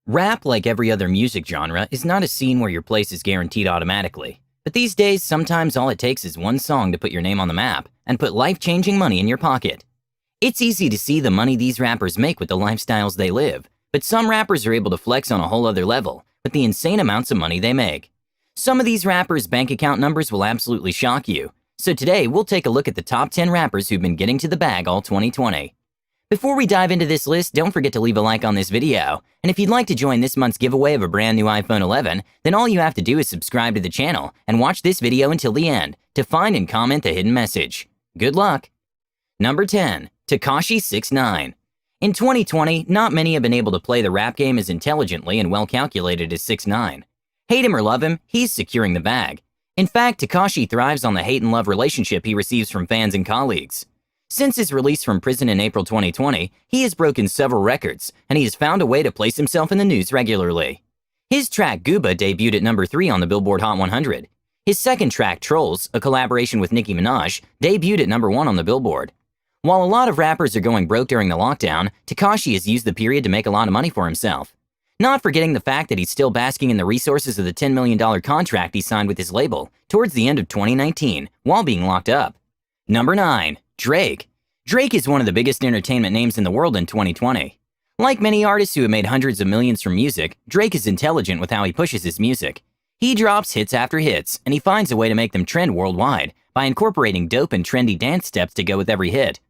Rap, like every other music genre, is not a scene where your place is guaranteed automatically. But these days, sometimes all it takes is one song to put your name on the map and put life-changing money in your pocket. It's easy to see the money these rappers make with the lifestyles they live, but some rappers are able to flex on a whole other level with the insane amounts of money they make. Some of these rappers' bank account numbers will absolutely shock you. So today, we'll take a look at the top 10 rappers who've been getting to the bag all 2020. Before we dive into this list, don't forget to leave a like on this video. And if you'd like to join this month's giveaway of a brand new iPhone 11, then all you have to do is subscribe to the channel and watch this video until the end to find and comment the hidden message. Good luck! Number 10. Tekashi 6ix9ine. In 2020, not many have been able to play the rap game as intelligently and well-calculated as 6ix9ine. Hate him or love him, he's securing the bag. In fact, Tekashi thrives on the hate and love relationship he receives from fans and colleagues. Since his release from prison in April 2020, he has broken several records, and he has found a way to place himself in the news regularly. His track Gooba debuted at number 3 on the Billboard Hot 100. His second track, Trolls, a collaboration with Nicki Minaj, debuted at number 1 on the Billboard. While a lot of rappers are going broke during the lockdown, Tekashi has used the period to make a lot of money for himself. Not forgetting the fact that he's still basking in the resources of the $10 million contract he signed with his label towards the end of 2019 while being locked up. Number 9. Drake. Drake is one of the biggest entertainment names in the world in 2020. Like many artists who have made hundreds of millions from music, Drake is intelligent with how he pushes his music. He drops hits after hits, and he finds a way to make them trend worldwide by incorporating dope and trendy dance steps to go with every hit.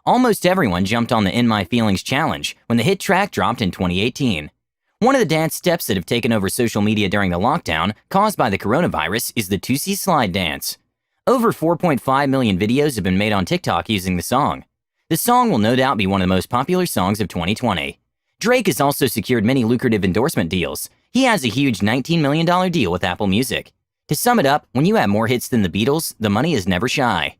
Almost everyone jumped on the In My Feelings challenge when the hit track dropped in 2018. One of the dance steps that have taken over social media during the lockdown caused by the coronavirus is the 2C slide dance. Over 4.5 million videos have been made on TikTok using the song. The song will no doubt be one of the most popular songs of 2020. Drake has also secured many lucrative endorsement deals. He has a huge $19 million deal with Apple Music. To sum it up, when you have more hits than the Beatles, the money is never shy.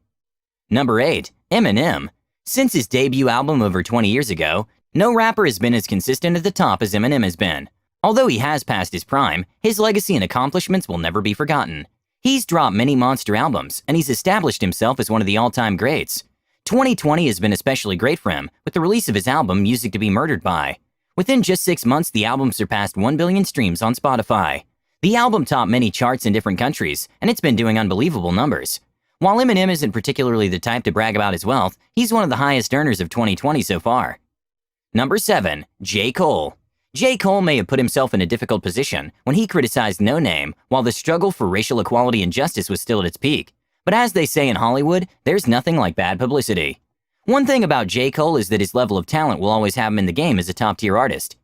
Number 8. Eminem. Since his debut album over 20 years ago, no rapper has been as consistent at the top as Eminem has been. Although he has passed his prime, his legacy and accomplishments will never be forgotten. He's dropped many monster albums, and he's established himself as one of the all-time greats. 2020 has been especially great for him, with the release of his album, Music to Be Murdered By. Within just 6 months, the album surpassed 1 billion streams on Spotify. The album topped many charts in different countries, and it's been doing unbelievable numbers. While Eminem isn't particularly the type to brag about his wealth, he's one of the highest earners of 2020 so far. Number 7. J. Cole. J. Cole may have put himself in a difficult position when he criticized No Name while the struggle for racial equality and justice was still at its peak. But as they say in Hollywood, there's nothing like bad publicity. One thing about J. Cole is that his level of talent will always have him in the game as a top-tier artist.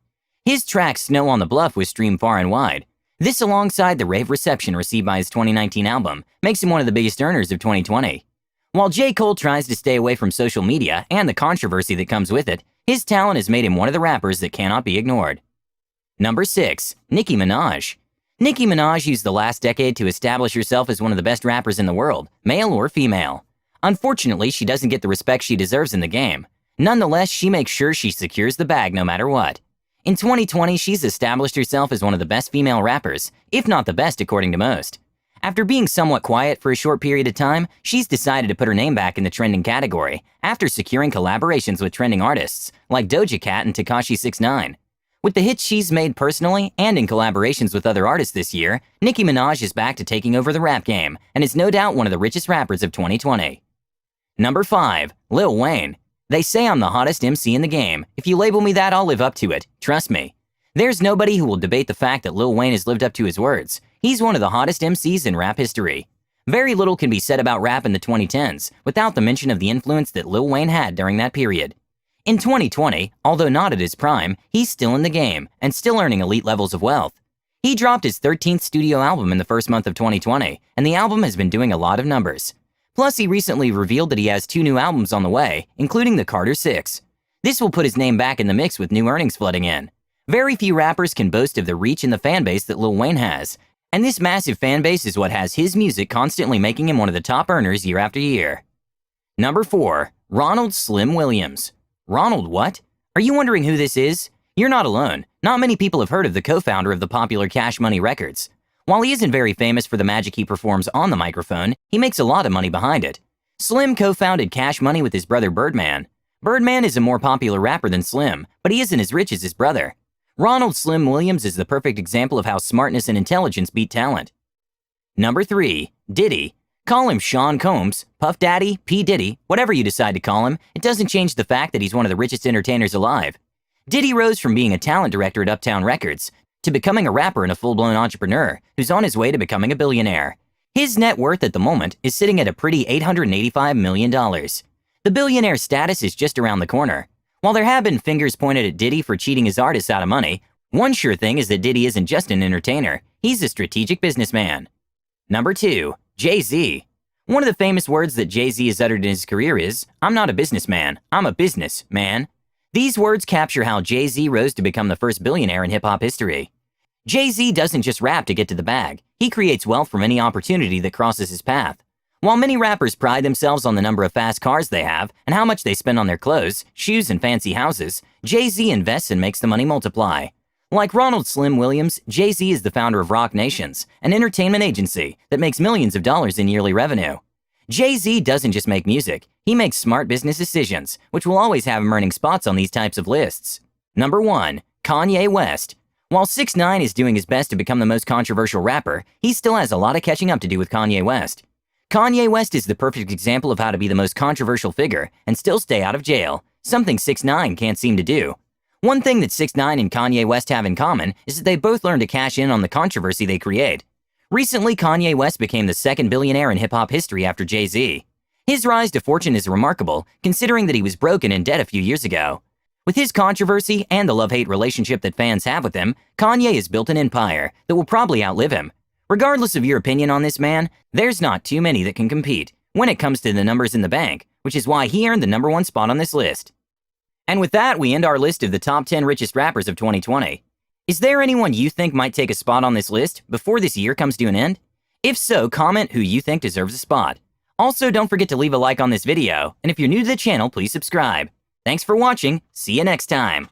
His track Snow on the Bluff was streamed far and wide. This, alongside the rave reception received by his 2019 album, makes him one of the biggest earners of 2020. While J. Cole tries to stay away from social media and the controversy that comes with it, his talent has made him one of the rappers that cannot be ignored. Number 6. Nicki Minaj. Nicki Minaj used the last decade to establish herself as one of the best rappers in the world, male or female. Unfortunately, she doesn't get the respect she deserves in the game. Nonetheless, she makes sure she secures the bag no matter what. In 2020, she's established herself as one of the best female rappers, if not the best according to most. After being somewhat quiet for a short period of time, she's decided to put her name back in the trending category after securing collaborations with trending artists like Doja Cat and Tekashi 6ix9ine. With the hits she's made personally and in collaborations with other artists this year, Nicki Minaj is back to taking over the rap game and is no doubt one of the richest rappers of 2020. Number 5. Lil Wayne. They say I'm the hottest MC in the game. If you label me that, I'll live up to it. Trust me. There's nobody who will debate the fact that Lil Wayne has lived up to his words. He's one of the hottest MCs in rap history. Very little can be said about rap in the 2010s without the mention of the influence that Lil Wayne had during that period. In 2020, although not at his prime, he's still in the game and still earning elite levels of wealth. He dropped his 13th studio album in the first month of 2020, and the album has been doing a lot of numbers. Plus, he recently revealed that he has 2 new albums on the way, including the Carter 6. This will put his name back in the mix with new earnings flooding in. Very few rappers can boast of the reach and the fan base that Lil Wayne has, and this massive fan base is what has his music constantly making him one of the top earners year after year. Number 4. Ronald Slim Williams. Ronald what? Are you wondering who this is? You're not alone. Not many people have heard of the co-founder of the popular Cash Money Records. While he isn't very famous for the magic he performs on the microphone, he makes a lot of money behind it. Slim co-founded Cash Money with his brother Birdman. Birdman is a more popular rapper than Slim, but he isn't as rich as his brother. Ronald Slim Williams is the perfect example of how smartness and intelligence beat talent. Number 3. Diddy. Call him Sean Combs, Puff Daddy, P. Diddy, whatever you decide to call him, it doesn't change the fact that he's one of the richest entertainers alive. Diddy rose from being a talent director at Uptown Records to becoming a rapper and a full-blown entrepreneur who's on his way to becoming a billionaire. His net worth at the moment is sitting at a pretty $885 million. The billionaire status is just around the corner. While there have been fingers pointed at Diddy for cheating his artists out of money, one sure thing is that Diddy isn't just an entertainer, he's a strategic businessman. Number 2. Jay-Z. One of the famous words that Jay-Z has uttered in his career is, "I'm not a businessman, I'm a businessman." These words capture how Jay-Z rose to become the first billionaire in hip-hop history. Jay-Z doesn't just rap to get to the bag, he creates wealth from any opportunity that crosses his path. While many rappers pride themselves on the number of fast cars they have and how much they spend on their clothes, shoes, and fancy houses, Jay-Z invests and makes the money multiply. Like Ronald Slim Williams, Jay-Z is the founder of Roc Nations, an entertainment agency that makes millions of dollars in yearly revenue. Jay-Z doesn't just make music, he makes smart business decisions, which will always have him earning spots on these types of lists. Number 1. Kanye West. While 6ix9ine is doing his best to become the most controversial rapper, he still has a lot of catching up to do with Kanye West. Kanye West is the perfect example of how to be the most controversial figure and still stay out of jail, something 6ix9ine can't seem to do. One thing that 6ix9ine and Kanye West have in common is that they both learn to cash in on the controversy they create. Recently, Kanye West became the second billionaire in hip-hop history after Jay-Z. His rise to fortune is remarkable, considering that he was broke and in debt a few years ago. With his controversy and the love-hate relationship that fans have with him, Kanye has built an empire that will probably outlive him. Regardless of your opinion on this man, there's not too many that can compete when it comes to the numbers in the bank, which is why he earned the number 1 spot on this list. And with that, we end our list of the top 10 richest rappers of 2020. Is there anyone you think might take a spot on this list before this year comes to an end? If so, comment who you think deserves a spot. Also, don't forget to leave a like on this video, and if you're new to the channel, please subscribe. Thanks for watching, see you next time.